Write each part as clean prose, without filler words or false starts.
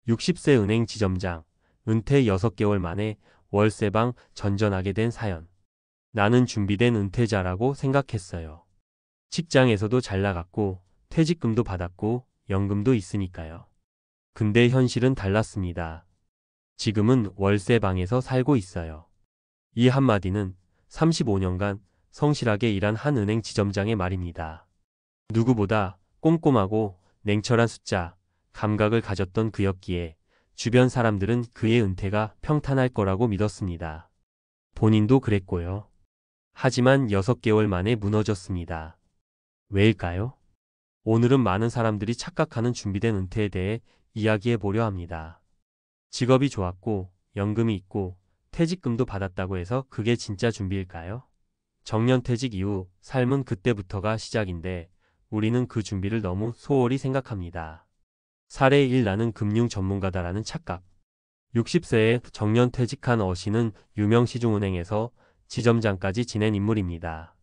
60세 은행 지점장, 은퇴 6개월 만에 월세방 전전하게 된 사연. 나는 준비된 은퇴자라고 생각했어요. 직장에서도 잘 나갔고, 퇴직금도 받았고, 연금도 있으니까요. 근데 현실은 달랐습니다. 지금은 월세방에서 살고 있어요. 이 한마디는 35년간 성실하게 일한 한 은행 지점장의 말입니다. 누구보다 꼼꼼하고 냉철한 숫자, 감각을 가졌던 그였기에 주변 사람들은 그의 은퇴가 평탄할 거라고 믿었습니다. 본인도 그랬고요. 하지만 6개월 만에 무너졌습니다. 왜일까요? 오늘은 많은 사람들이 착각하는 준비된 은퇴에 대해 이야기해 보려 합니다. 직업이 좋았고, 연금이 있고, 퇴직금도 받았다고 해서 그게 진짜 준비일까요? 정년퇴직 이후 삶은 그때부터가 시작인데 우리는 그 준비를 너무 소홀히 생각합니다. 사례 1. 나는 금융 전문가다라는 착각. 60세에 정년퇴직한 어씨는 유명 시중은행에서 지점장까지 지낸 인물입니다.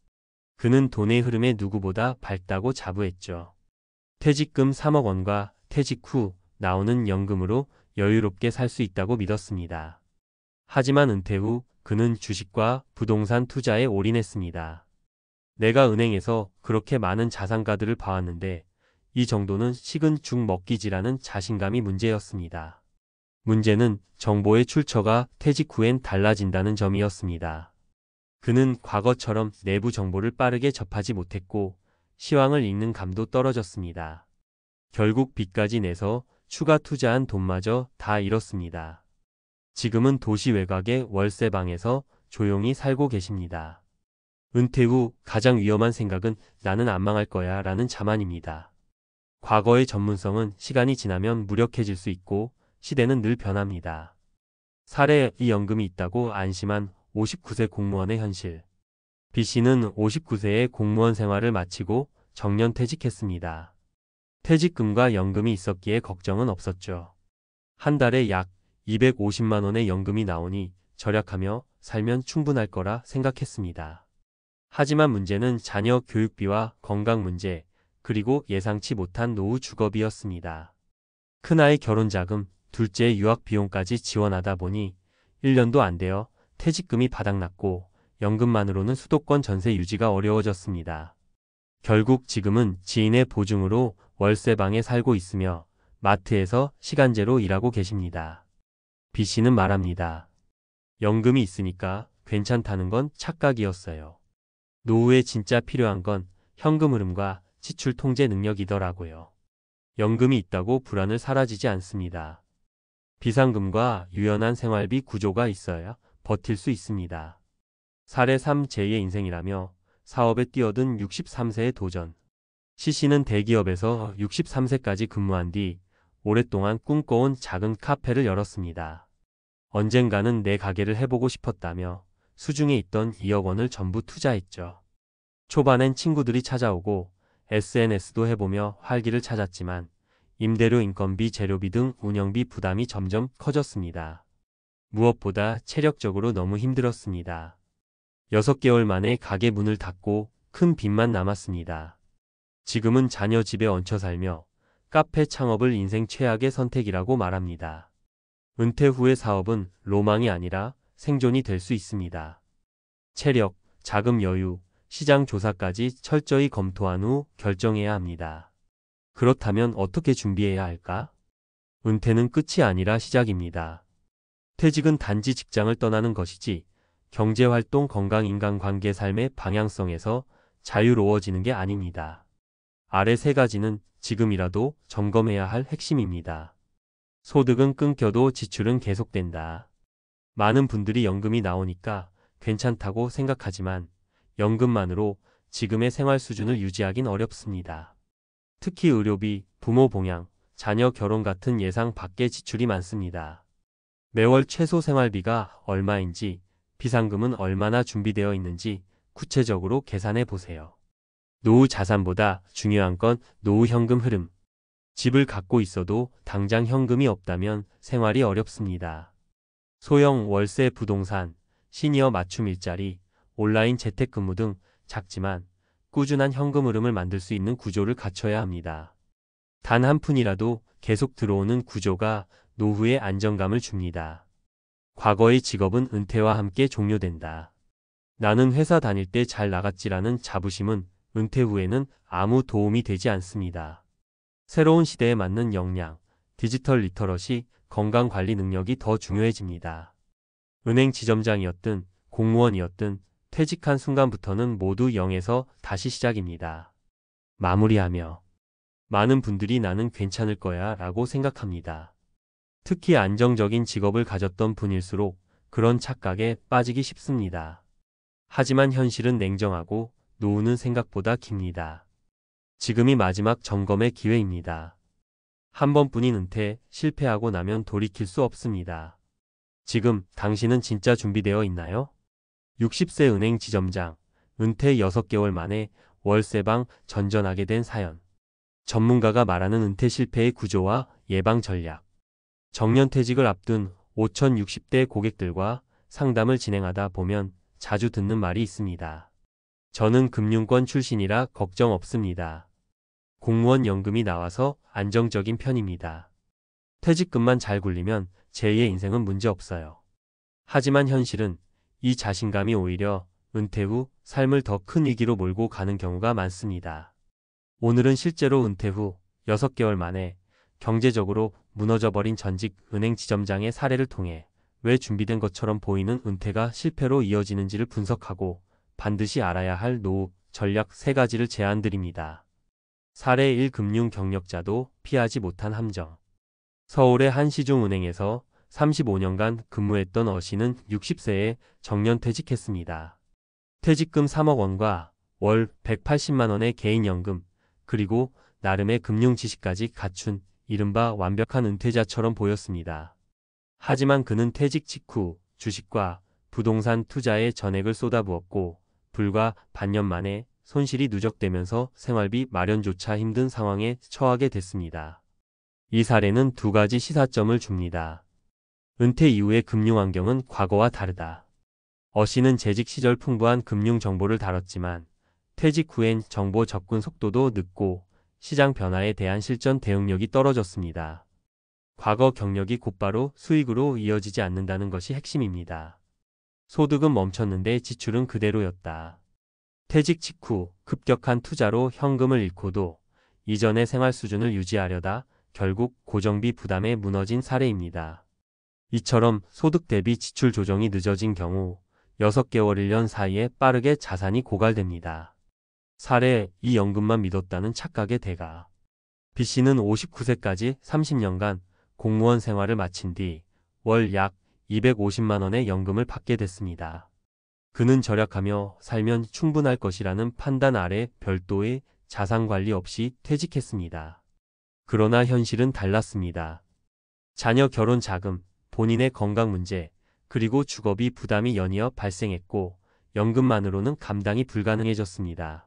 그는 돈의 흐름에 누구보다 밝다고 자부했죠. 퇴직금 3억 원과 퇴직 후 나오는 연금으로 여유롭게 살 수 있다고 믿었습니다. 하지만 은퇴 후 그는 주식과 부동산 투자에 올인했습니다. 내가 은행에서 그렇게 많은 자산가들을 봐왔는데 이 정도는 식은 죽 먹기지라는 자신감이 문제였습니다. 문제는 정보의 출처가 퇴직 후엔 달라진다는 점이었습니다. 그는 과거처럼 내부 정보를 빠르게 접하지 못했고 시황을 읽는 감도 떨어졌습니다. 결국 빚까지 내서 추가 투자한 돈마저 다 잃었습니다. 지금은 도시 외곽의 월세방에서 조용히 살고 계십니다. 은퇴 후 가장 위험한 생각은 나는 안 망할 거야 라는 자만입니다. 과거의 전문성은 시간이 지나면 무력해질 수 있고 시대는 늘 변합니다. 사례 이 연금이 있다고 안심한 59세 공무원의 현실. B씨는 59세에 공무원 생활을 마치고 정년퇴직했습니다. 퇴직금과 연금이 있었기에 걱정은 없었죠. 한 달에 약 250만 원의 연금이 나오니 절약하며 살면 충분할 거라 생각했습니다. 하지만 문제는 자녀 교육비와 건강 문제, 그리고 예상치 못한 노후 주거비였습니다. 큰아이 결혼자금, 둘째 유학 비용까지 지원하다 보니 1년도 안 되어 퇴직금이 바닥났고 연금만으로는 수도권 전세 유지가 어려워졌습니다. 결국 지금은 지인의 보증으로 월세방에 살고 있으며 마트에서 시간제로 일하고 계십니다. B씨는 말합니다. 연금이 있으니까 괜찮다는 건 착각이었어요. 노후에 진짜 필요한 건 현금 흐름과 지출 통제 능력이더라고요. 연금이 있다고 불안을 사라지지 않습니다. 비상금과 유연한 생활비 구조가 있어야 버틸 수 있습니다. 사례 3. 제2의 인생이라며 사업에 뛰어든 63세의 도전. C씨는 대기업에서 63세까지 근무한 뒤 오랫동안 꿈꿔온 작은 카페를 열었습니다. 언젠가는 내 가게를 해보고 싶었다며 수중에 있던 2억 원을 전부 투자했죠. 초반엔 친구들이 찾아오고 SNS도 해보며 활기를 찾았지만 임대료, 인건비, 재료비 등 운영비 부담이 점점 커졌습니다. 무엇보다 체력적으로 너무 힘들었습니다. 6개월 만에 가게 문을 닫고 큰 빚만 남았습니다. 지금은 자녀 집에 얹혀 살며 카페 창업을 인생 최악의 선택이라고 말합니다. 은퇴 후의 사업은 로망이 아니라 생존이 될 수 있습니다. 체력, 자금 여유, 시장 조사까지 철저히 검토한 후 결정해야 합니다. 그렇다면 어떻게 준비해야 할까? 은퇴는 끝이 아니라 시작입니다. 퇴직은 단지 직장을 떠나는 것이지 경제활동, 건강, 인간관계, 삶의 방향성에서 자유로워지는 게 아닙니다. 아래 3가지는 지금이라도 점검해야 할 핵심입니다. 소득은 끊겨도 지출은 계속된다. 많은 분들이 연금이 나오니까 괜찮다고 생각하지만 연금만으로 지금의 생활 수준을 유지하긴 어렵습니다. 특히 의료비, 부모 봉양, 자녀 결혼 같은 예상 밖의 지출이 많습니다. 매월 최소 생활비가 얼마인지, 비상금은 얼마나 준비되어 있는지 구체적으로 계산해 보세요. 노후 자산보다 중요한 건 노후 현금 흐름. 집을 갖고 있어도 당장 현금이 없다면 생활이 어렵습니다. 소형 월세 부동산, 시니어 맞춤 일자리, 온라인 재택근무 등 작지만 꾸준한 현금 흐름을 만들 수 있는 구조를 갖춰야 합니다. 단 한 푼이라도 계속 들어오는 구조가 노후의 안정감을 줍니다. 과거의 직업은 은퇴와 함께 종료된다. 나는 회사 다닐 때 잘 나갔지라는 자부심은 은퇴 후에는 아무 도움이 되지 않습니다. 새로운 시대에 맞는 역량, 디지털 리터러시, 건강관리 능력이 더 중요해집니다. 은행 지점장이었든 공무원이었든 퇴직한 순간부터는 모두 0에서 다시 시작입니다. 마무리하며 많은 분들이 나는 괜찮을 거야 라고 생각합니다. 특히 안정적인 직업을 가졌던 분일수록 그런 착각에 빠지기 쉽습니다. 하지만 현실은 냉정하고 노후는 생각보다 깁니다. 지금이 마지막 점검의 기회입니다. 한 번뿐인 은퇴, 실패하고 나면 돌이킬 수 없습니다. 지금 당신은 진짜 준비되어 있나요? 60세 은행 지점장, 은퇴 6개월 만에 월세방 전전하게 된 사연. 전문가가 말하는 은퇴 실패의 구조와 예방 전략. 정년퇴직을 앞둔 5060대 고객들과 상담을 진행하다 보면 자주 듣는 말이 있습니다. 저는 금융권 출신이라 걱정 없습니다. 공무원 연금이 나와서 안정적인 편입니다. 퇴직금만 잘 굴리면 제2의 인생은 문제 없어요. 하지만 현실은 이 자신감이 오히려 은퇴 후 삶을 더 큰 위기로 몰고 가는 경우가 많습니다. 오늘은 실제로 은퇴 후 6개월 만에 경제적으로 무너져버린 전직 은행 지점장의 사례를 통해 왜 준비된 것처럼 보이는 은퇴가 실패로 이어지는지를 분석하고 반드시 알아야 할 노후 전략 3가지를 제안드립니다. 사례 1. 금융 경력자도 피하지 못한 함정. 서울의 한 시중은행에서 35년간 근무했던 어씨는 60세에 정년퇴직했습니다. 퇴직금 3억 원과 월 180만 원의 개인연금, 그리고 나름의 금융 지식까지 갖춘 이른바 완벽한 은퇴자처럼 보였습니다. 하지만 그는 퇴직 직후 주식과 부동산 투자에 전액을 쏟아부었고 불과 반년 만에 손실이 누적되면서 생활비 마련조차 힘든 상황에 처하게 됐습니다. 이 사례는 2가지 시사점을 줍니다. 은퇴 이후의 금융환경은 과거와 다르다. 어씨는 재직 시절 풍부한 금융 정보를 다뤘지만 퇴직 후엔 정보 접근 속도도 늦고 시장 변화에 대한 실전 대응력이 떨어졌습니다. 과거 경력이 곧바로 수익으로 이어지지 않는다는 것이 핵심입니다. 소득은 멈췄는데 지출은 그대로였다. 퇴직 직후 급격한 투자로 현금을 잃고도 이전의 생활 수준을 유지하려다 결국 고정비 부담에 무너진 사례입니다. 이처럼 소득 대비 지출 조정이 늦어진 경우 6개월 1년 사이에 빠르게 자산이 고갈됩니다. 사례 2. 연금만 믿었다는 착각의 대가. B씨는 59세까지 30년간 공무원 생활을 마친 뒤 월 약 250만 원의 연금을 받게 됐습니다. 그는 절약하며 살면 충분할 것이라는 판단 아래 별도의 자산 관리 없이 퇴직했습니다. 그러나 현실은 달랐습니다. 자녀 결혼 자금, 본인의 건강 문제, 그리고 주거비 부담이 연이어 발생했고 연금만으로는 감당이 불가능해졌습니다.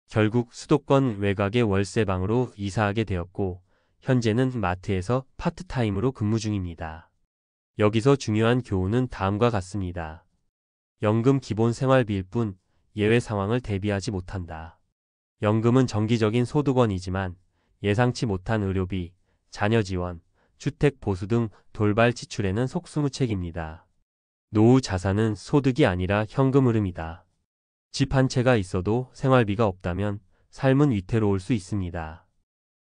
결국 수도권 외곽의 월세방으로 이사하게 되었고 현재는 마트에서 파트타임으로 근무 중입니다. 여기서 중요한 교훈은 다음과 같습니다. 연금 기본 생활비일 뿐 예외 상황을 대비하지 못한다. 연금은 정기적인 소득원이지만 예상치 못한 의료비, 자녀 지원, 주택 보수 등 돌발 지출에는 속수무책입니다. 노후 자산은 소득이 아니라 현금 흐름이다. 집 한 채가 있어도 생활비가 없다면 삶은 위태로울 수 있습니다.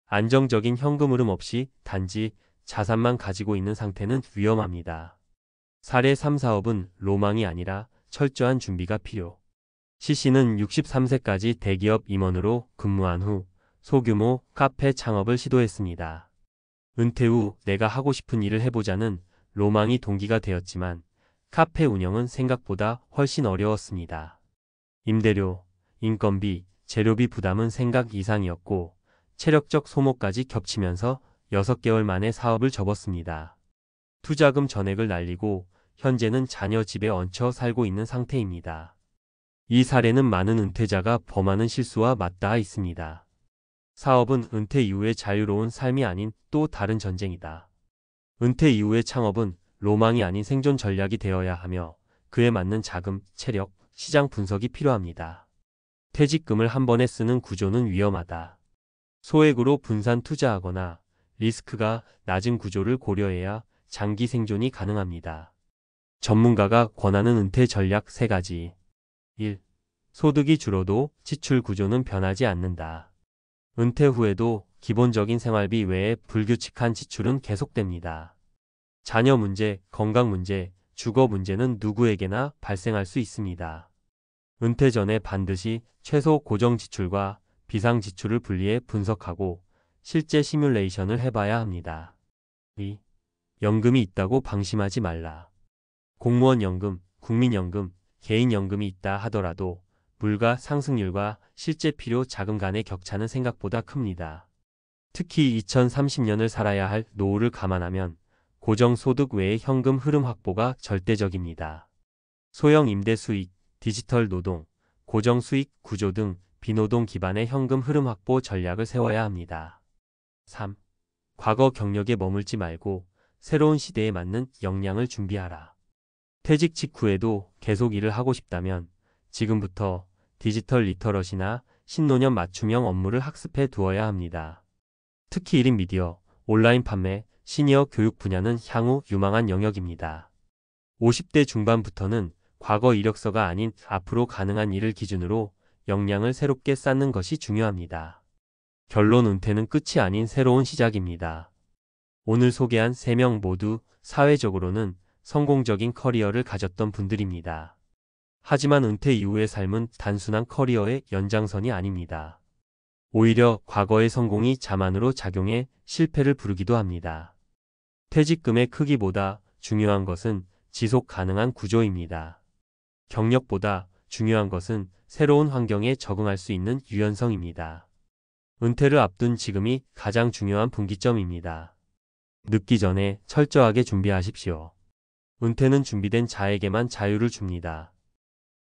안정적인 현금 흐름 없이 단지 자산만 가지고 있는 상태는 위험합니다. 사례 3. 사업은 로망이 아니라 철저한 준비가 필요. C씨는 63세까지 대기업 임원으로 근무한 후 소규모 카페 창업을 시도했습니다. 은퇴 후 내가 하고 싶은 일을 해보자는 로망이 동기가 되었지만 카페 운영은 생각보다 훨씬 어려웠습니다. 임대료, 인건비, 재료비 부담은 생각 이상이었고 체력적 소모까지 겹치면서 6개월 만에 사업을 접었습니다. 투자금 전액을 날리고 현재는 자녀 집에 얹혀 살고 있는 상태입니다. 이 사례는 많은 은퇴자가 범하는 실수와 맞닿아 있습니다. 사업은 은퇴 이후의 자유로운 삶이 아닌 또 다른 전쟁이다. 은퇴 이후의 창업은 로망이 아닌 생존 전략이 되어야 하며 그에 맞는 자금, 체력, 시장 분석이 필요합니다. 퇴직금을 한 번에 쓰는 구조는 위험하다. 소액으로 분산 투자하거나 리스크가 낮은 구조를 고려해야 장기 생존이 가능합니다. 전문가가 권하는 은퇴 전략 3가지. 1. 소득이 줄어도 지출 구조는 변하지 않는다. 은퇴 후에도 기본적인 생활비 외에 불규칙한 지출은 계속됩니다. 자녀 문제, 건강 문제, 주거 문제는 누구에게나 발생할 수 있습니다. 은퇴 전에 반드시 최소 고정 지출과 비상 지출을 분리해 분석하고 실제 시뮬레이션을 해봐야 합니다. 2. 연금이 있다고 방심하지 말라. 공무원 연금, 국민연금, 개인연금이 있다 하더라도 물가 상승률과 실제 필요 자금 간의 격차는 생각보다 큽니다. 특히 2030년을 살아야 할 노후를 감안하면 고정소득 외의 현금 흐름 확보가 절대적입니다. 소형 임대 수익, 디지털 노동, 고정수익 구조 등 비노동 기반의 현금 흐름 확보 전략을 세워야 합니다. 3. 과거 경력에 머물지 말고 새로운 시대에 맞는 역량을 준비하라. 퇴직 직후에도 계속 일을 하고 싶다면 지금부터 디지털 리터러시나 신노년 맞춤형 업무를 학습해 두어야 합니다. 특히 1인 미디어, 온라인 판매, 시니어 교육 분야는 향후 유망한 영역입니다. 50대 중반부터는 과거 이력서가 아닌 앞으로 가능한 일을 기준으로 역량을 새롭게 쌓는 것이 중요합니다. 결론 은퇴는 끝이 아닌 새로운 시작입니다. 오늘 소개한 3명 모두 사회적으로는 성공적인 커리어를 가졌던 분들입니다. 하지만 은퇴 이후의 삶은 단순한 커리어의 연장선이 아닙니다. 오히려 과거의 성공이 자만으로 작용해 실패를 부르기도 합니다. 퇴직금의 크기보다 중요한 것은 지속 가능한 구조입니다. 경력보다 중요한 것은 새로운 환경에 적응할 수 있는 유연성입니다. 은퇴를 앞둔 지금이 가장 중요한 분기점입니다. 늦기 전에 철저하게 준비하십시오. 은퇴는 준비된 자에게만 자유를 줍니다.